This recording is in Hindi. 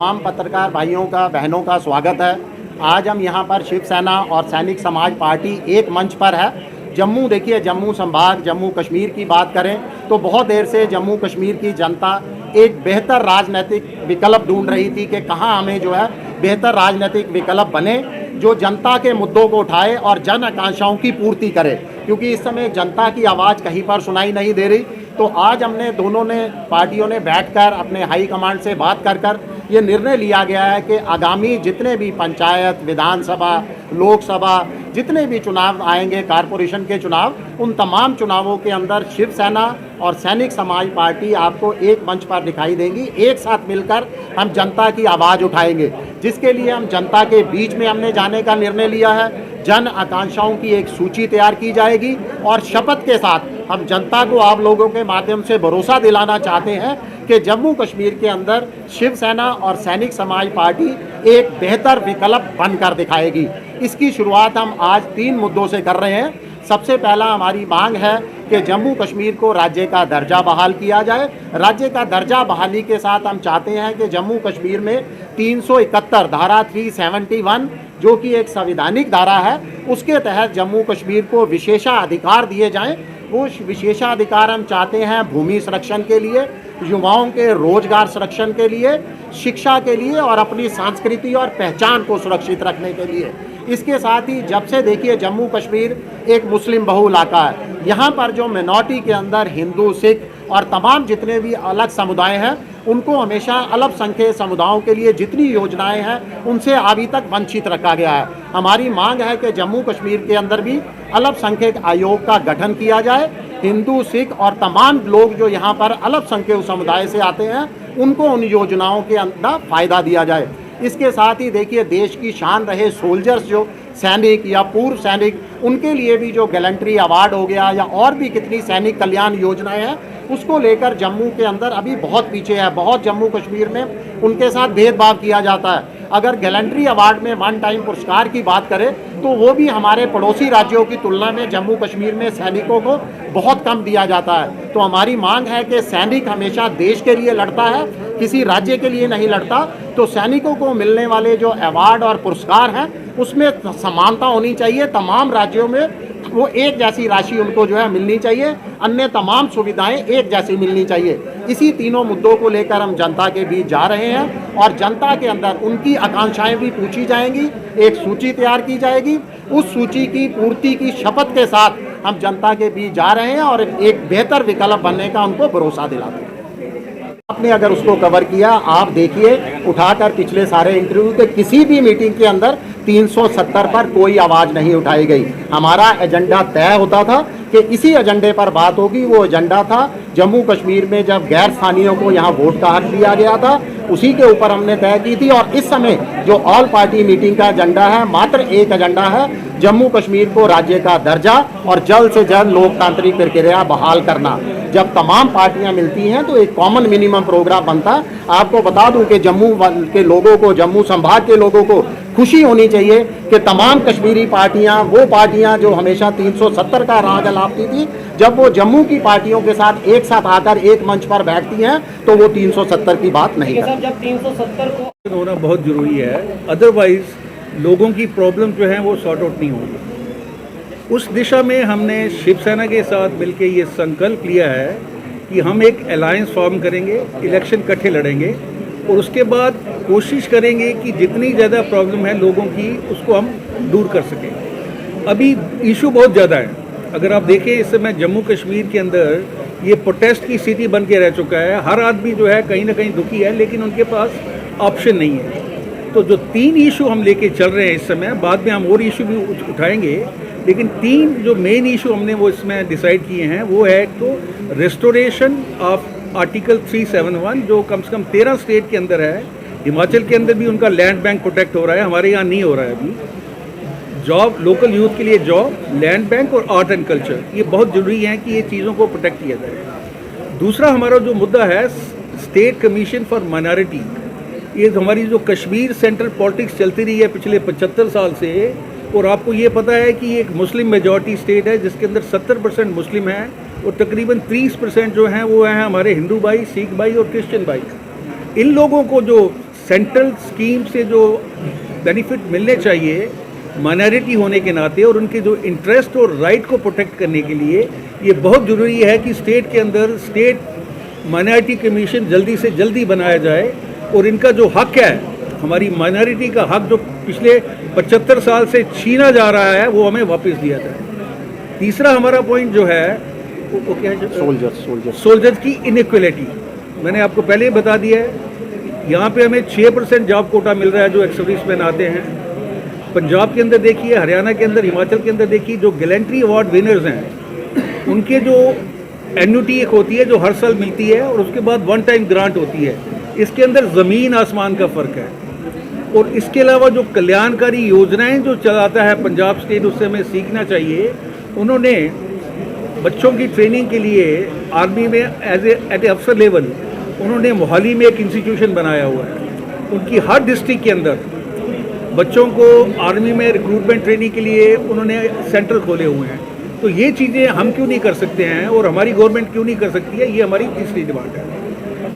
तमाम पत्रकार भाइयों का बहनों का स्वागत है। आज हम यहाँ पर शिवसेना और सैनिक समाज पार्टी एक मंच पर है। जम्मू देखिए, जम्मू संभाग जम्मू कश्मीर की बात करें तो बहुत देर से जम्मू कश्मीर की जनता एक बेहतर राजनीतिक विकल्प ढूंढ रही थी कि कहाँ हमें जो है बेहतर राजनीतिक विकल्प बने जो जनता के मुद्दों को उठाए और जन आकांक्षाओं की पूर्ति करे, क्योंकि इस समय जनता की आवाज़ कहीं पर सुनाई नहीं दे रही। तो आज हमने दोनों ने पार्टियों ने बैठकर अपने हाई कमांड से बात कर ये निर्णय लिया गया है कि आगामी जितने भी पंचायत, विधानसभा, लोकसभा जितने भी चुनाव आएंगे, कारपोरेशन के चुनाव, उन तमाम चुनावों के अंदर शिवसेना और सैनिक समाज पार्टी आपको एक मंच पर दिखाई देंगी। एक साथ मिलकर हम जनता की आवाज़ उठाएंगे, जिसके लिए हम जनता के बीच में हमने जाने का निर्णय लिया है। जन आकांक्षाओं की एक सूची तैयार की जाएगी और शपथ के साथ हम जनता को आप लोगों के माध्यम से भरोसा दिलाना चाहते हैं कि जम्मू कश्मीर के अंदर शिवसेना और सैनिक समाज पार्टी एक बेहतर विकल्प बनकर दिखाएगी। इसकी शुरुआत हम आज 3 मुद्दों से कर रहे हैं। सबसे पहला हमारी मांग है कि जम्मू कश्मीर को राज्य का दर्जा बहाल किया जाए। राज्य का दर्जा बहाली के साथ हम चाहते हैं कि जम्मू कश्मीर में 371 धारा 371 जो कि एक संवैधानिक धारा है, उसके तहत जम्मू कश्मीर को विशेषाधिकार दिए जाएं। वो विशेषाधिकार हम चाहते हैं भूमि संरक्षण के लिए, युवाओं के रोजगार संरक्षण के लिए, शिक्षा के लिए और अपनी संस्कृति और पहचान को सुरक्षित रखने के लिए। इसके साथ ही जब से देखिए जम्मू कश्मीर एक मुस्लिम बहु इलाका है, यहाँ पर जो मिनॉरिटी के अंदर हिंदू, सिख और तमाम जितने भी अलग समुदाय हैं, उनको हमेशा अल्पसंख्यक समुदायों के लिए जितनी योजनाएं हैं उनसे अभी तक वंचित रखा गया है। हमारी मांग है कि जम्मू कश्मीर के अंदर भी अल्पसंख्यक आयोग का गठन किया जाए। हिंदू, सिख और तमाम लोग जो यहाँ पर अल्पसंख्यक समुदाय से आते हैं, उनको उन योजनाओं के अंदर फ़ायदा दिया जाए। इसके साथ ही देखिए देश की शान रहे सोल्जर्स, जो सैनिक या पूर्व सैनिक, उनके लिए भी जो गैलेंट्री अवार्ड हो गया या और भी कितनी सैनिक कल्याण योजनाएं हैं, उसको लेकर जम्मू के अंदर अभी बहुत पीछे है। बहुत जम्मू कश्मीर में उनके साथ भेदभाव किया जाता है। अगर गैलेंट्री अवार्ड में वन टाइम पुरस्कार की बात करें तो वो भी हमारे पड़ोसी राज्यों की तुलना में जम्मू कश्मीर में सैनिकों को बहुत कम दिया जाता है। तो हमारी मांग है कि सैनिक हमेशा देश के लिए लड़ता है, किसी राज्य के लिए नहीं लड़ता। तो सैनिकों को मिलने वाले जो अवार्ड और पुरस्कार हैं उसमें समानता होनी चाहिए। तमाम राज्यों में वो एक जैसी राशि उनको जो है मिलनी चाहिए, अन्य तमाम सुविधाएं एक जैसी मिलनी चाहिए। इसी तीनों मुद्दों को लेकर हम जनता के बीच जा रहे हैं और जनता के अंदर उनकी आकांक्षाएं भी पूछी जाएंगी, एक सूची तैयार की जाएगी। उस सूची की पूर्ति की शपथ के साथ हम जनता के बीच जा रहे हैं और एक बेहतर विकल्प बनने का उनको भरोसा दिलाते हैं। आपने अगर उसको कवर किया, आप देखिए उठाकर पिछले सारे इंटरव्यू के किसी भी मीटिंग के अंदर 370 पर कोई आवाज़ नहीं उठाई गई। हमारा एजेंडा तय होता था कि इसी एजेंडे पर बात होगी। वो एजेंडा था जम्मू कश्मीर में जब गैर स्थानीयों को यहाँ वोट का हक दिया गया था, उसी के ऊपर हमने तय की थी। और इस समय जो ऑल पार्टी मीटिंग का एजेंडा है, मात्र एक एजेंडा है, जम्मू कश्मीर को राज्य का दर्जा और जल्द से जल्द लोकतांत्रिक प्रक्रिया बहाल करना। जब तमाम पार्टियां मिलती हैं तो एक कॉमन मिनिमम प्रोग्राम बनता है। आपको बता दूं कि जम्मू के लोगों को, जम्मू संभाग के लोगों को खुशी होनी चाहिए कि तमाम कश्मीरी पार्टियां, वो पार्टियां जो हमेशा 370 का राग अलापती थी, जब वो जम्मू की पार्टियों के साथ एक साथ आकर एक मंच पर बैठती हैं तो वो 370 की बात नहीं करती। जब 370 को होना बहुत ज़रूरी है, अदरवाइज लोगों की प्रॉब्लम जो है वो सॉर्ट आउट नहीं होगी। उस दिशा में हमने शिवसेना के साथ मिलकर ये संकल्प लिया है कि हम एक अलायंस फॉर्म करेंगे, इलेक्शन इकट्ठे लड़ेंगे और उसके बाद कोशिश करेंगे कि जितनी ज़्यादा प्रॉब्लम है लोगों की, उसको हम दूर कर सकें। अभी इशू बहुत ज़्यादा है। अगर आप देखें इस समय जम्मू कश्मीर के अंदर ये प्रोटेस्ट की स्थिति बन के रह चुका है। हर आदमी जो है कहीं ना कहीं दुखी है, लेकिन उनके पास ऑप्शन नहीं है। तो जो 3 इशू हम लेके चल रहे हैं इस समय, बाद में हम और इशू भी उठाएंगे, लेकिन 3 जो मेन इशू हमने वो इसमें डिसाइड किए हैं वो है तो रेस्टोरेशन ऑफ आर्टिकल 371 जो कम से कम 13 स्टेट के अंदर है। हिमाचल के अंदर भी उनका लैंड बैंक प्रोटेक्ट हो रहा है, हमारे यहाँ नहीं हो रहा है अभी। जॉब, लोकल यूथ के लिए जॉब, लैंड बैंक और आर्ट एंड कल्चर, ये बहुत ज़रूरी है कि ये चीज़ों को प्रोटेक्ट किया जाए। दूसरा हमारा जो मुद्दा है स्टेट कमीशन फॉर माइनॉरिटी। ये हमारी जो कश्मीर सेंट्रल पॉलिटिक्स चलती रही है पिछले 75 साल से, और आपको ये पता है कि ये एक मुस्लिम मेजॉरिटी स्टेट है जिसके अंदर 70% मुस्लिम हैं और तकरीबन 30% जो हैं वो हैं हमारे हिंदू भाई, सिख भाई और क्रिश्चियन भाई। इन लोगों को जो सेंट्रल स्कीम से जो बेनिफिट मिलने चाहिए माइनॉरिटी होने के नाते और उनके जो इंटरेस्ट और राइट को प्रोटेक्ट करने के लिए ये बहुत ज़रूरी है कि स्टेट के अंदर स्टेट माइनॉरिटी कमीशन जल्दी से जल्दी बनाया जाए और इनका जो हक है, हमारी माइनॉरिटी का हक जो पिछले 75 साल से छीना जा रहा है, वो हमें वापस दिया जाए। तीसरा हमारा पॉइंट जो है वो क्या है? सोल्जर्स की इनइक्वलिटी। मैंने आपको पहले ही बता दिया है, यहाँ पे हमें 6% जॉब कोटा मिल रहा है जो एक्स सर्विसमैन आते हैं। पंजाब के अंदर देखिए, हरियाणा के अंदर, हिमाचल के अंदर देखिए, जो गैलेंट्री अवार्ड विनर्स हैं उनके जो एन्युटी एक होती है जो हर साल मिलती है और उसके बाद वन टाइम ग्रांट होती है। इसके अंदर ज़मीन आसमान का फ़र्क है। और इसके अलावा जो कल्याणकारी योजनाएं जो चलाता है पंजाब स्टेट, उससे हमें सीखना चाहिए। उन्होंने बच्चों की ट्रेनिंग के लिए आर्मी में एट ए अफसर लेवल उन्होंने मोहाली में एक इंस्टीट्यूशन बनाया हुआ है। उनकी हर डिस्ट्रिक्ट के अंदर बच्चों को आर्मी में रिक्रूटमेंट ट्रेनिंग के लिए उन्होंने सेंटर खोले हुए हैं। तो ये चीज़ें हम क्यों नहीं कर सकते हैं और हमारी गवर्नमेंट क्यों नहीं कर सकती है? ये हमारी तीसरी डिमांड है।